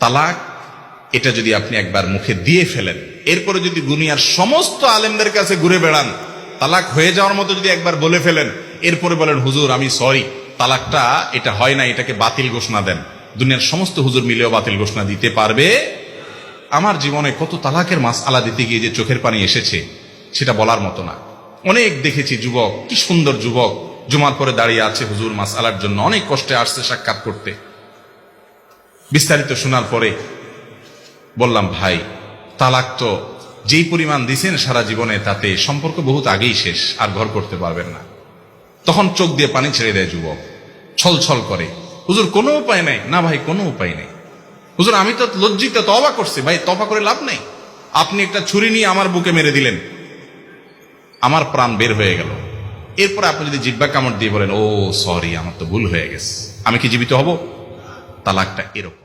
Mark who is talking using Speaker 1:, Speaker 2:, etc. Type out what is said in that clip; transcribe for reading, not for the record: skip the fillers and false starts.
Speaker 1: তালাক এটা যদি আপনি একবার মুখে দিয়ে ফেলেন, এরপরে যদি দুনিয়ার সমস্ত আলেমদের কাছে ঘুরে বেড়ান, তালাক হয়ে যাওয়ার মতো যদি একবার বলে ফেলেন, এরপরে বলেন হুজুর আমি সরি, তালাকটা এটা হয় না, এটাকে বাতিল ঘোষণা দেন, দুনিয়ার সমস্ত হুজুর মিলেও বাতিল ঘোষণা দিতে পারবে? আমার জীবনে কত তালাকের মাসআলা দিতে গিয়ে যে চোখের পানি এসেছে সেটা বলার মতো না। অনেক দেখেছি যুবক, কি সুন্দর যুবক, জুমার পরে দাঁড়িয়ে আছে হুজুর মাসআলার জন্য, অনেক কষ্টে আসছে সাক্ষাৎ করতে। বিস্তারিত শোনার পরে বললাম, ভাই তালাক তো যেই পরিমাণ দিছেন সারা জীবনে, তাতে সম্পর্ক বহুত আগেই শেষ, আর ঘর করতে পারবেন না। তখন চোখ দিয়ে পানি ছেড়ে দেয় যুবক, ছল ছল করে, হুজুর কোনো উপায় নাই? না ভাই কোনো উপায় নেই। হুজুর আমি তো লজ্জিত, তওবা করছি। ভাই তওবা করে লাভ নেই, আপনি একটা ছুরি নিয়ে আমার বুকে মেরে দিলেন, আমার প্রাণ বের হয়ে গেল। এরপরে আপনি যদি জিহ্বা কামড় দিয়ে বলেন ও সরি আমার তো ভুল হয়ে গেছে, আমি কি জীবিত হব? তালাকটা এরকম।